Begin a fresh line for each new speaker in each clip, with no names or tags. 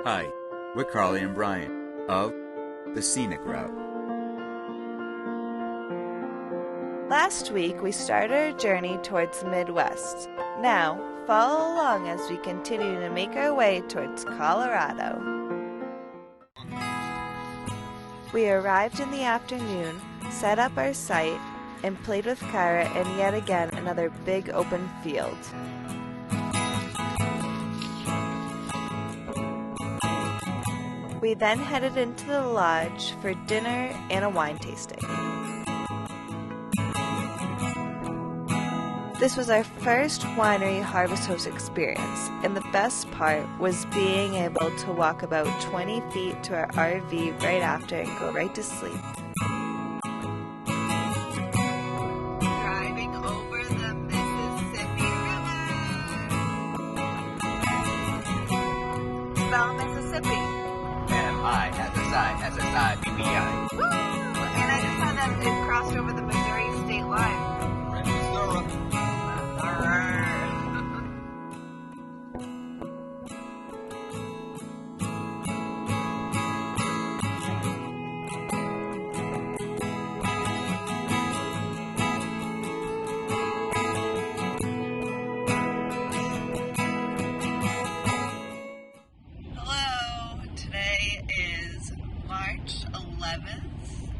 Hi, we're Carly and Brian of the Scenic Route.
Last week we started our journey towards MidWest. Now, follow along as we continue to make our way towards Colorado. We arrived in the afternoon, set up our site, and played with Kyra in yet again another big open field. We then headed into the lodge for dinner and a wine tasting. This was our first winery harvest host experience, and the best part was being able to walk about 20 feet to our RV right after and go right to sleep. Driving over the Mississippi River. Spell Mississippi.
M-I-S-S-I-S-S-I-P-P-I.
Woo! And I just saw that it crossed over the Missouri state line.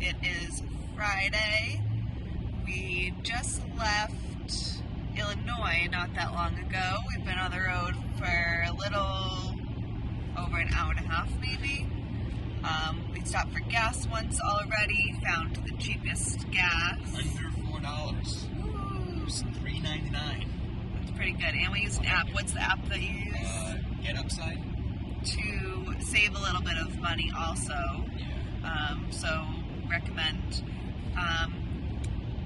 It is Friday. We just left Illinois not that long ago. We've been on the road for a little over an hour and a half maybe. We stopped for gas once already, found the cheapest gas.
Under $4. It was $3.99.
That's pretty good. And we used an app. What's the app that you use?
Get Upside.
To save a little bit of money also. So recommend.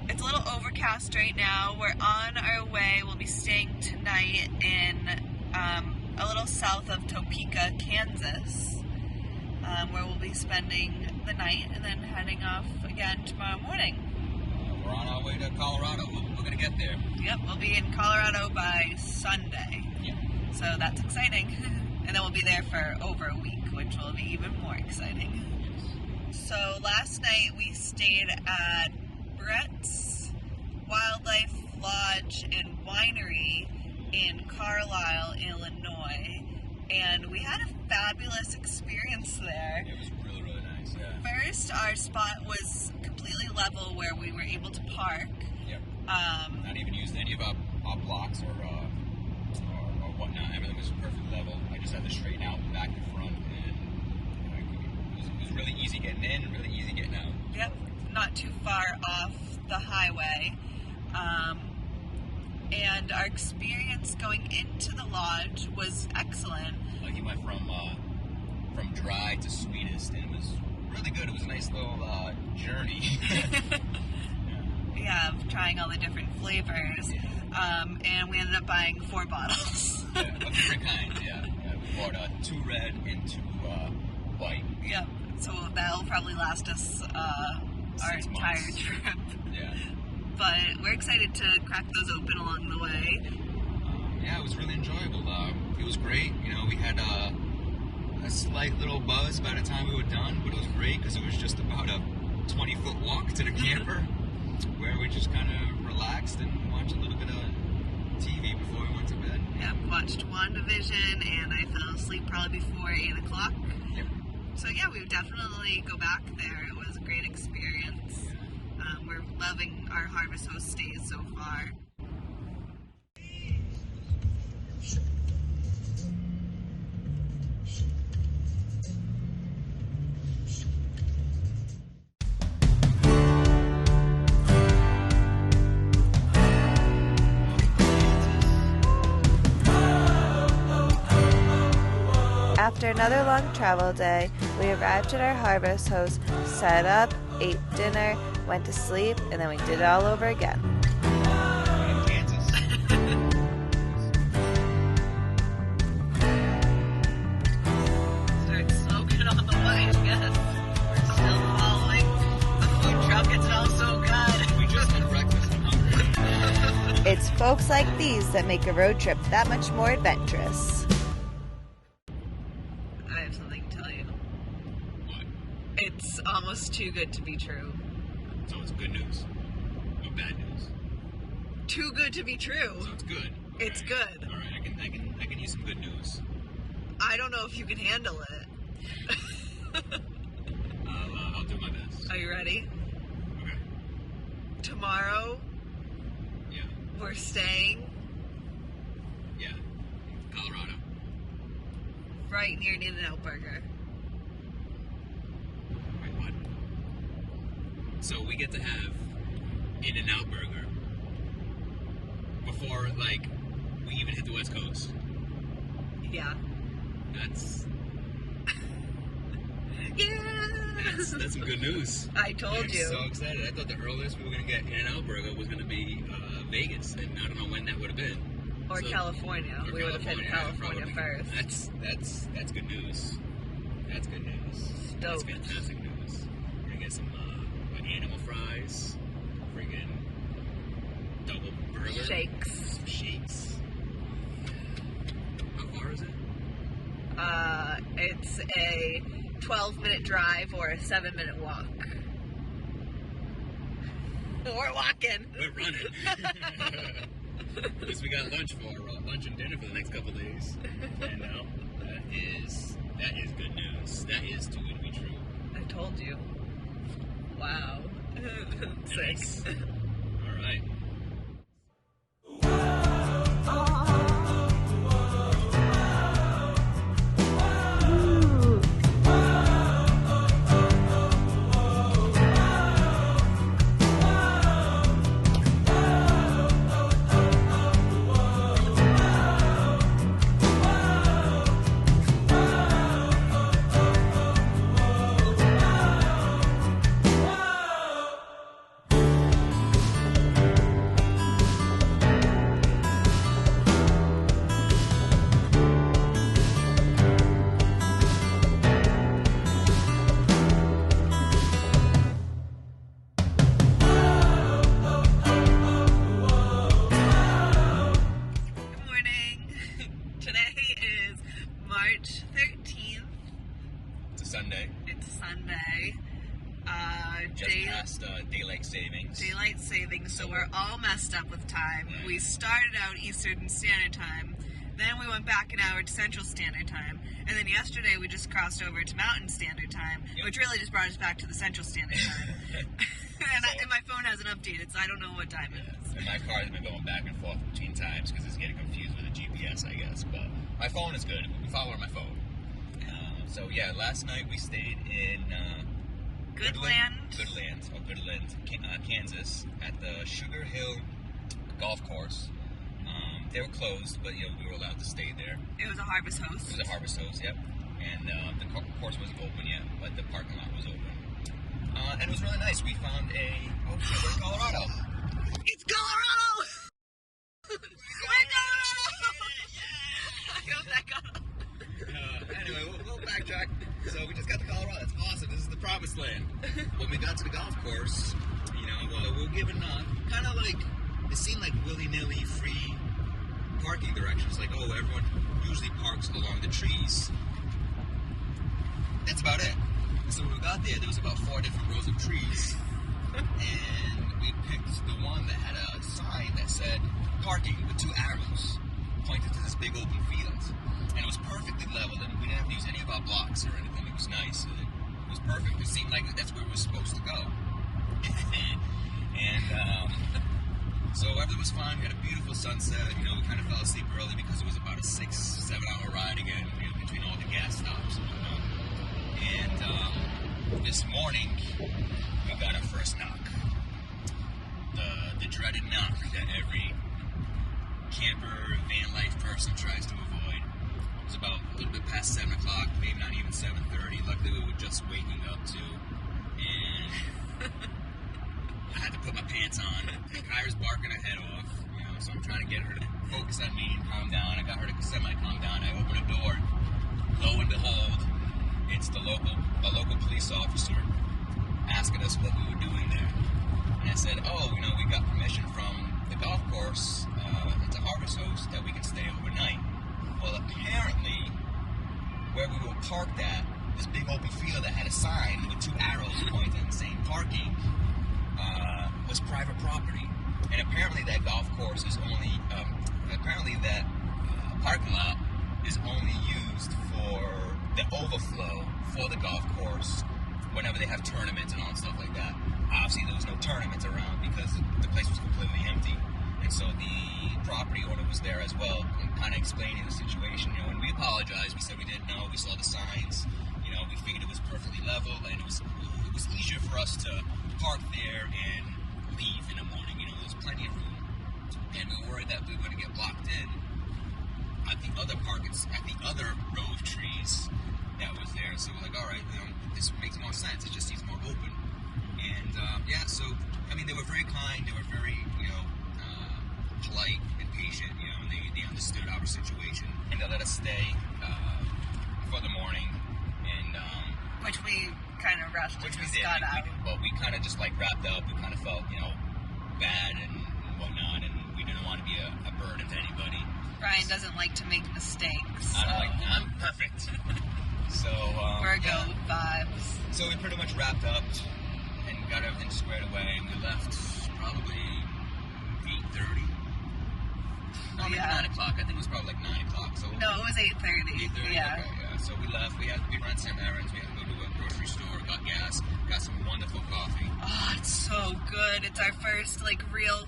It's a little overcast right now. We're on our way. We'll be staying tonight in a little south of Topeka, Kansas, where we'll be spending the night and then heading off again tomorrow morning.
We're on our way to Colorado. We're going to get there.
Yep, we'll be in Colorado by Sunday.
Yeah.
So that's exciting. And then we'll be there for over a week, which will be even more exciting. So last night we stayed at Brett's Wildlife Lodge and Winery in Carlisle, Illinois, and we had a fabulous experience there.
It was really, really nice, yeah.
First, our spot was completely level where we were able to park.
Yep. Not even used any of our blocks or whatnot. Everything was perfect level. I just had to straighten out back and front, and it was really easy getting in, really easy getting out.
Yep, not too far off the highway. And our experience going into the lodge was excellent.
Like he went from dry to sweetest, and it was really good. It was a nice little journey.
Yeah, of trying all the different flavors.
Yeah.
And we ended up buying 4 bottles.
Yeah, of different kinds, yeah. We bought 2 red and 2 white.
Yep, so that'll probably last us our
6
entire
months.
trip.
Yeah.
But we're excited to crack those open along the way.
Yeah, it was really enjoyable. It was great. You know, we had a slight little buzz by the time we were done, but it was great because it was just about a 20-foot walk to the camper where we just kind of relaxed and watched a little bit of TV before we went to bed.
Yeah, watched WandaVision, and I fell asleep probably before 8 o'clock.
Yep.
So yeah, we would definitely go back there. It was a great experience. We're loving our Harvest Host stays so far. After another long travel day, we arrived at our Harvest Host, set up, ate dinner, went to sleep, and then we did it all over again.
Kansas.
Start smoking on the way, yes. We're still following the food truck. It smells so good.
We just had breakfast. I'm hungry.
It's folks like these that make a road trip that much more adventurous. have something to tell you.
What?
It's almost too good to be true.
So it's good news or bad news?
Too good to be true.
So it's good.
It's good.
All right, I can use some good news.
I don't know if you can handle it.
I'll do my best.
Are you ready?
Okay.
Tomorrow,
Yeah.
we're staying
Yeah. Colorado.
right near an In-N-Out Burger.
Wait, what? So we get to have In-N-Out Burger before, like, we even hit the West Coast.
Yeah.
That's
Yeah.
that's some good news.
I told
I'm
you.
so excited. I thought the earliest we were gonna get In-N-Out Burger was gonna be Vegas, and I don't know when that would have been.
Or
So-
California.
or
We would have hit California
probably.
first.
That's good news. That's good news. That's
Stoked.
fantastic news. We're gonna get some animal fries, friggin' double burger,
Shakes.
some shakes. How far is it?
It's a 12-minute drive or a 7-minute walk. We're walking.
We're running. Because we got lunch and dinner for the next couple days. And that is good news. That is too good to be true.
I told you. Wow.
Nice.
Sick.
All right.
Good morning. Today is March 13th.
It's a Sunday.
It's Sunday.
Just past daylight savings.
Daylight savings, so we're all messed up with time.
Right.
We started out Eastern Standard Time, then we went back an hour to Central Standard Time, and then yesterday we just crossed over to Mountain Standard Time,
Yep.
which really just brought us back to the Central Standard Time. and my phone hasn't updated, so I don't know what time it is.
And my car's been going back and forth between times because it's getting confused with the GPS, I guess. But my phone is good. We follow on my phone. So yeah, last night we stayed in
Goodland.
Goodland, Kansas, at the Sugar Hill Golf Course. They were closed, but we were allowed to stay there.
It was a harvest host.
It was a harvest host, yep. And the course wasn't open yet, but the parking lot was open. And it was really nice. We found we're in Colorado.
It's Colorado! We're Colorado! I hope that got up.
Anyway, we'll backtrack. So we just got to Colorado. That's awesome. This is the promised land. When we got to the golf course, we were given kind of like, it seemed like willy-nilly free parking directions. Like, everyone usually parks along the trees. That's about it. So when we got there was about 4 different rows of trees. And we picked the one that had a sign that said parking with 2 arrows pointed to this big open field. And it was perfectly leveled, and we didn't have to use any of our blocks or anything. It was nice. It was perfect. It seemed like that's where we were supposed to go. And so everything was fine. We had a beautiful sunset. We kind of fell asleep early because it was about a 6-7 hour ride again, between all the gas stops and whatnot. And this morning, we got our first knock. The dreaded knock that every camper, van life person tries to avoid. It was about a little bit past 7 o'clock, maybe not even 7:30. Luckily, we were just waking up too. And I had to put my pants on. Kyra's barking her head off, so I'm trying to get her to focus on me and calm down. I got her to semi-calm down. I open the door. Lo and behold, it's a local police officer asking us what we were doing there. And I said, we got permission from the golf course. It's a harvest host that we can stay overnight. Well, apparently, where where we were parked at, this big open field that had a sign with two arrows pointing saying parking, was private property. And apparently that golf course is only, parking lot is only used for the overflow for the golf course whenever they have tournaments and all and stuff like that. Obviously there was no tournaments around because the place was completely empty. And so the property owner was there as well, kind of explaining the situation, you know, and we apologized. We said we didn't know. We saw the signs. You know, we figured it was perfectly level, and it was easier for us to park there and leave in the morning. You know, there was plenty of room, and we were worried that we were going to get blocked in at the other row of trees that was there. So we're like, all right, you know, this makes more sense. It just seems more open. And so I mean, they were very kind. They were very, you know, polite and patient, you know, and they understood our situation, and they let us stay for the morning, and
which we kind of rushed.
Which we did. But we kind of just like wrapped up. We kind of felt, you know, bad and whatnot, and we didn't want to be a burden to anybody.
Brian doesn't like to make mistakes.
I'm perfect. So
Virgo vibes.
So we pretty much wrapped up and got everything squared away, and we left probably 8:30. No, maybe 9 o'clock. I think it was probably like 9 o'clock. So
no, it was 8:30.
8:30.
Yeah.
Okay, yeah. So we left. We ran some errands. We had to go to a grocery store, got gas, got some wonderful coffee.
Oh, it's so good. It's our first like real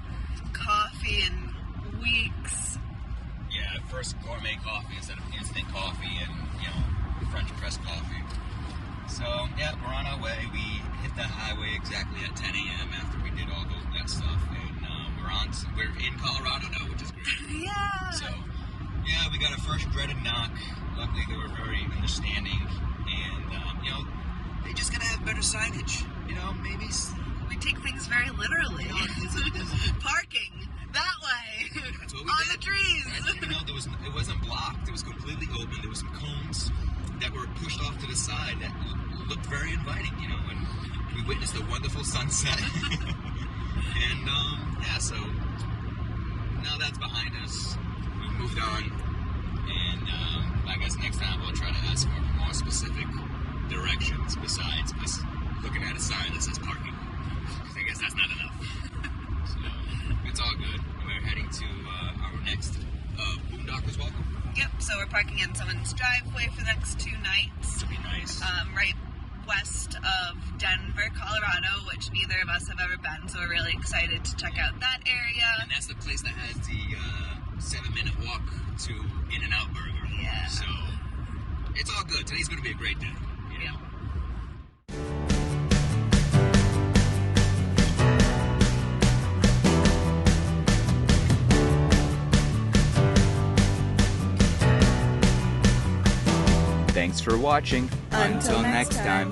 coffee in weeks.
Yeah, first gourmet coffee instead of instant coffee and, you know, French press coffee. So yeah, we're on our way. We hit the highway exactly at 10 a.m. after we did all that stuff, and we're in Colorado now, which is great.
Yeah.
So yeah, we got our first dreaded knock. Luckily, they were very understanding, and you know, they just gotta have better signage. You know, maybe
we take things very literally. Parking that way.
That's what we
on
did.
The trees.
You know, it wasn't blocked. It was completely open. There were some cones that were pushed off to the side that looked very inviting. You know, and we witnessed a wonderful sunset. And yeah, so now that's behind us. We moved on, and I guess next time we'll try to ask for more specific directions besides us looking at a sign that says parking. I guess that's not enough. So it's all good. We're heading to our next Boondockers Welcome.
Yep. So we're parking in someone's driveway for the next 2 nights.
To be nice.
Right west of Denver, Colorado, which neither of us have ever been, so we're really excited to check out that area.
And that's the place that has the 7-minute walk to In-N-Out Burger.
Yeah.
So it's all good. Today's going to be a great day. You know?
Thanks for watching. Until next time.